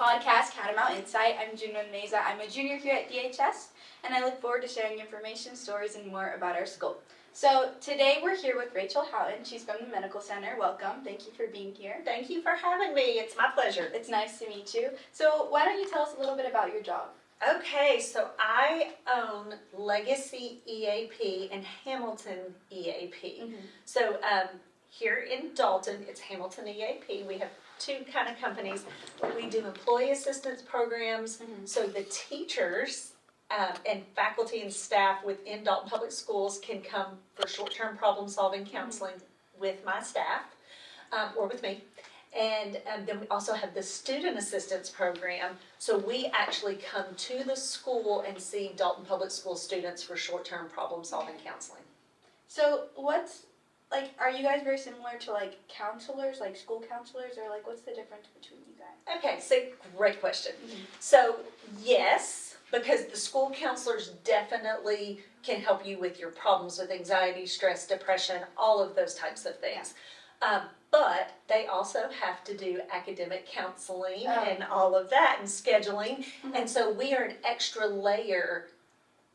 podcast, Catamount InSight. I'm Junwin Meza. I'm a junior here at DHS, and I look forward to sharing information, stories, and more about our school. So today we're here with Rachel Houghton. She's from the Medical Center. Welcome. Thank you for being here. Thank you for having me. It's my pleasure. It's nice to meet you. So why don't you tell us a little bit about your job? Okay, so I own Legacy EAP and Hamilton EAP. So here in Dalton, it's Hamilton EAP. We have two kind of companies. We do employee assistance programs, so the teachers and faculty and staff within Dalton Public Schools can come for short-term problem-solving counseling with my staff or with me. And then we also have the student assistance program. So we actually come to the school and see Dalton Public School students for short-term problem-solving counseling. So are you guys very similar to counselors, like school counselors, or what's the difference between you guys? Okay, so great question. So yes, because the school counselors definitely can help you with your problems with anxiety, stress, depression, all of those types of things. But they also have to do academic counseling and all of that and scheduling. And so we are an extra layer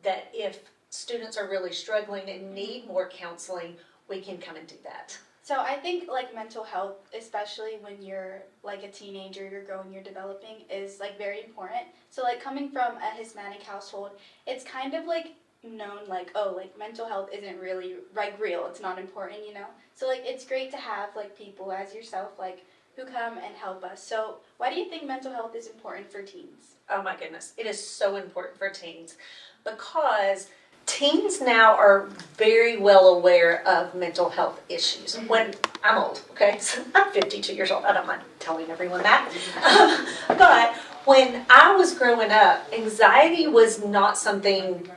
that if students are really struggling and need more counseling, we can come and do that. So I think mental health, especially when you're a teenager, you're growing, you're developing, is very important. So coming from a Hispanic household, it's kind of known mental health isn't really real, it's not important, so it's great to have people as yourself who come and help us. So why do you think mental health is important for teens? Oh my goodness, it is so important for teens because teens now are very well aware of mental health issues. When I'm old, okay, so I'm 52 years old, I don't mind telling everyone that, but when I was growing up, anxiety was not something.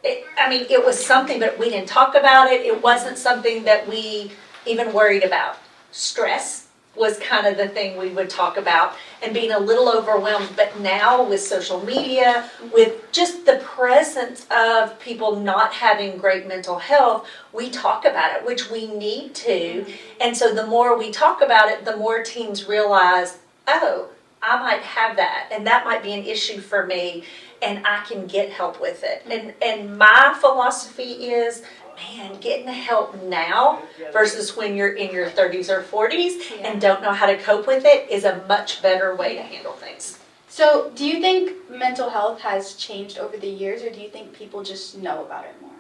It was something, but we didn't talk about it. It wasn't something that we even worried about. Stress was kind of the thing we would talk about and being a little overwhelmed. But now with social media, with just the presence of people not having great mental health, we talk about it, which we need to. And so the more we talk about it, the more teens realize, oh, I might have that, and that might be an issue for me, and I can get help with it. And my philosophy is, man, getting help now versus when you're in your 30s or 40s and don't know how to cope with it is a much better way to handle things. So do you think mental health has changed over the years, or do you think people just know about it more?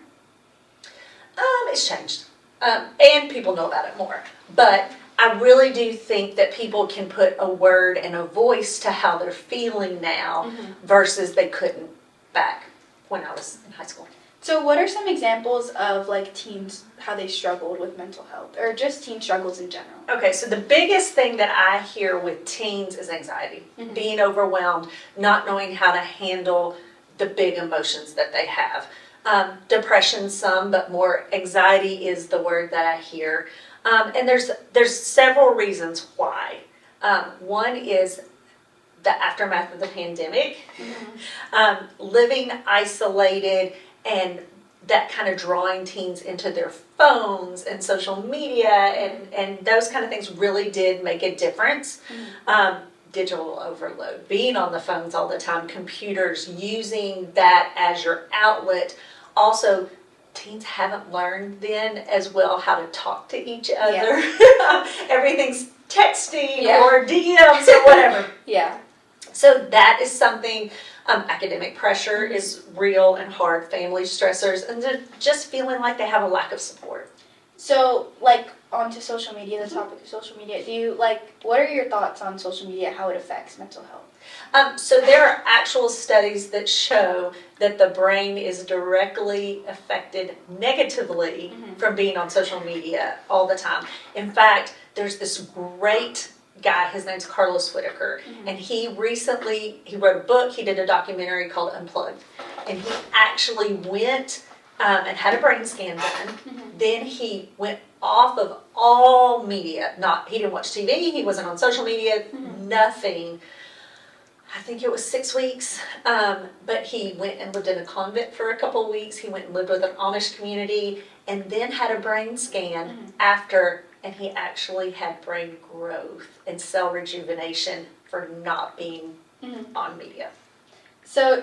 It's changed. And people know about it more. But I really do think that people can put a word and a voice to how they're feeling now versus they couldn't back when I was in high school. So what are some examples of teens, how they struggled with mental health, or just teen struggles in general? Okay, so the biggest thing that I hear with teens is anxiety, being overwhelmed, not knowing how to handle the big emotions that they have. Depression some, but more anxiety is the word that I hear. And there's several reasons why. One is the aftermath of the pandemic, living isolated, and that kind of drawing teens into their phones and social media and those kind of things really did make a difference. Digital overload, being on the phones all the time, computers, using that as your outlet. Also, teens haven't learned then as well how to talk to each other. Everything's texting or DMs or whatever. So that is something. Academic pressure is real and hard, family stressors, and they're just feeling like they have a lack of support. So, onto social media, the topic of social media, do you, what are your thoughts on social media, how it affects mental health? So there are actual studies that show that the brain is directly affected negatively from being on social media all the time. In fact, there's this great guy, his name's Carlos Whitaker, and he wrote a book, he did a documentary called Unplugged, and he actually went and had a brain scan done. Then he went off of all media. He didn't watch TV, he wasn't on social media, nothing. I think it was 6 weeks, but he went and lived in a convent for a couple of weeks. He went and lived with an Amish community and then had a brain scan after, and he actually had brain growth and cell rejuvenation for not being on media. So,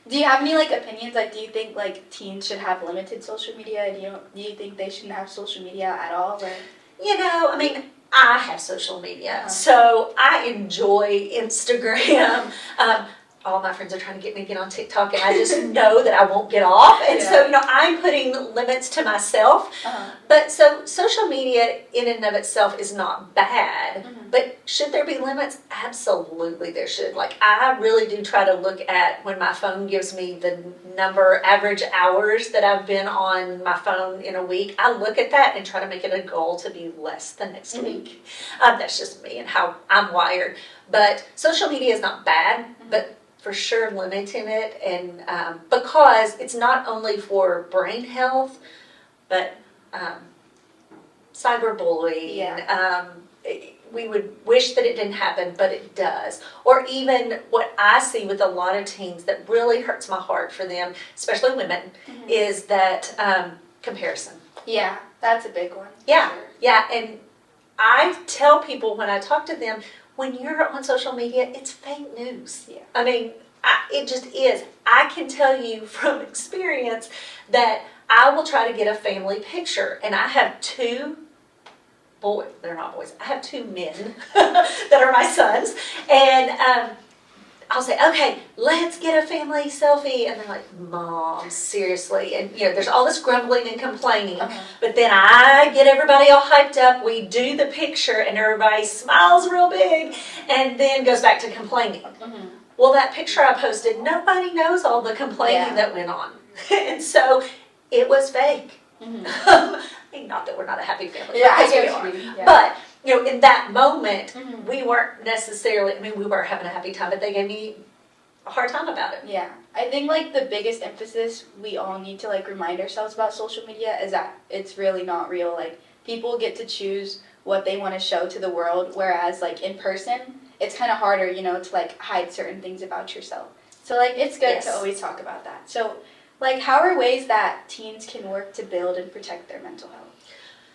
do you have any like opinions? Like, do you think like teens should have limited social media? Do you think they shouldn't have social media at all? Or? I mean, I have social media, so I enjoy Instagram. All my friends are trying to get me to get on TikTok, and I just know that I won't get off. And so, I'm putting limits to myself. But so social media in and of itself is not bad. But should there be limits? Absolutely there should. Like, I really do try to look at when my phone gives me the average hours that I've been on my phone in a week. I look at that and try to make it a goal to be less the next week. That's just me and how I'm wired. But social media is not bad, but for sure limiting it, and because it's not only for brain health, but cyberbullying. We would wish that it didn't happen, but it does. Or even what I see with a lot of teens that really hurts my heart for them, especially women, is that comparison. Yeah, that's a big one. Yeah, and I tell people when I talk to them, when you're on social media, it's fake news. Yeah. I mean, it just is. I can tell you from experience that I will try to get a family picture, and I have two boys. They're not boys. I have two men that are my sons, and I'll say, okay, let's get a family selfie. And they're like, Mom, seriously? And, there's all this grumbling and complaining. But then I get everybody all hyped up. We do the picture, and everybody smiles real big and then goes back to complaining. Well, that picture I posted, nobody knows all the complaining that went on. And so it was fake. I mean, not that we're not a happy family. Yeah, I get what you mean. But in that moment, we weren't necessarily, we were having a happy time, but they gave me a hard time about it. Yeah. I think, like, the biggest emphasis we all need to, like, remind ourselves about social media is that it's really not real. Like, people get to choose what they want to show to the world, whereas, like, in person, it's kind of harder, to, like, hide certain things about yourself. So, like, it's good to always talk about that. So, like, how are ways that teens can work to build and protect their mental health?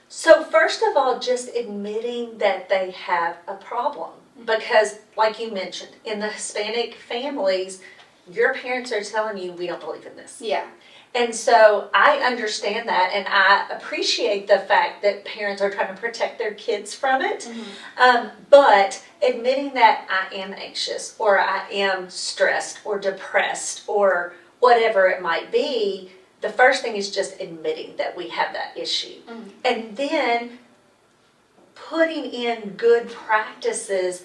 So first of all, just admitting that they have a problem. Because, like you mentioned, in the Hispanic families, your parents are telling you, we don't believe in this. Yeah. And so I understand that, and I appreciate the fact that parents are trying to protect their kids from it. But admitting that I am anxious, or I am stressed, or depressed, or whatever it might be, the first thing is just admitting that we have that issue. And then putting in good practices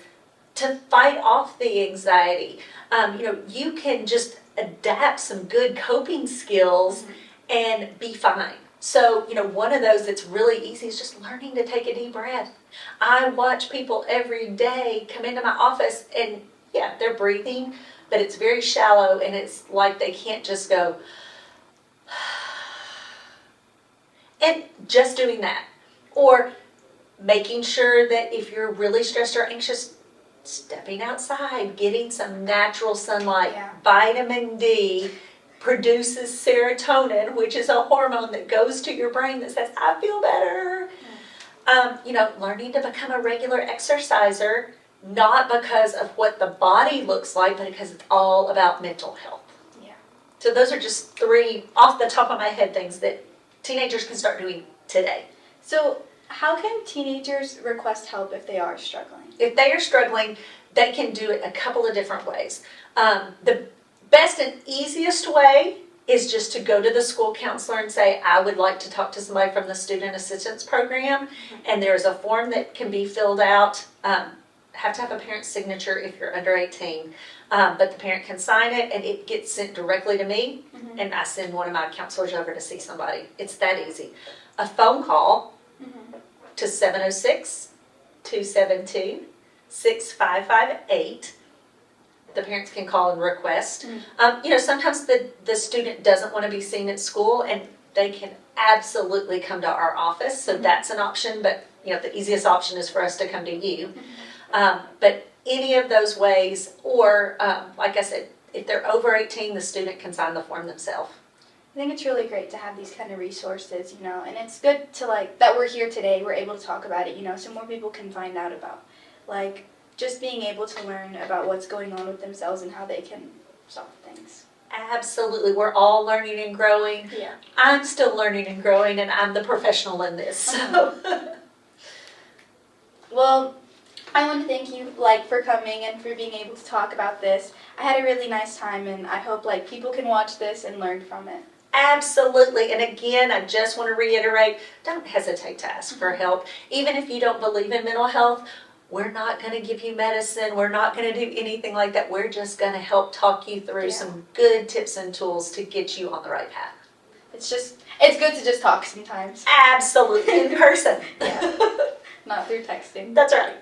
to fight off the anxiety. You can just adapt some good coping skills and be fine. So, one of those that's really easy is just learning to take a deep breath. I watch people every day come into my office and, they're breathing, but it's very shallow, and it's like they can't just go, and just doing that. Or making sure that if you're really stressed or anxious, stepping outside, getting some natural sunlight. Vitamin D produces serotonin, which is a hormone that goes to your brain that says, I feel better. Learning to become a regular exerciser, not because of what the body looks like, but because it's all about mental health. So those are just 3 off the top of my head things that teenagers can start doing today. So how can teenagers request help if they are struggling? If they are struggling, they can do it a couple of different ways. The best and easiest way is just to go to the school counselor and say, I would like to talk to somebody from the Student Assistance Program. And there's a form that can be filled out. Have to have a parent's signature if you're under 18. But the parent can sign it, and it gets sent directly to me, and I send one of my counselors over to see somebody. It's that easy. A phone call to 706-272-6558. The parents can call and request. Sometimes the student doesn't want to be seen at school, and they can absolutely come to our office, so that's an option, but the easiest option is for us to come to you. But any of those ways, or like I said, if they're over 18, the student can sign the form themselves. I think it's really great to have these kind of resources, and it's good to that we're here today, we're able to talk about it, so more people can find out about just being able to learn about what's going on with themselves and how they can solve things. Absolutely. We're all learning and growing. Yeah. I'm still learning and growing, and I'm the professional in this. So. Well, I want to thank you for coming and for being able to talk about this. I had a really nice time, and I hope people can watch this and learn from it. Absolutely. And again, I just want to reiterate, don't hesitate to ask for help. Even if you don't believe in mental health, we're not going to give you medicine. We're not going to do anything like that. We're just going to help talk you through some good tips and tools to get you on the right path. It's good to just talk sometimes. Absolutely. In person. Yeah. Not through texting. That's right.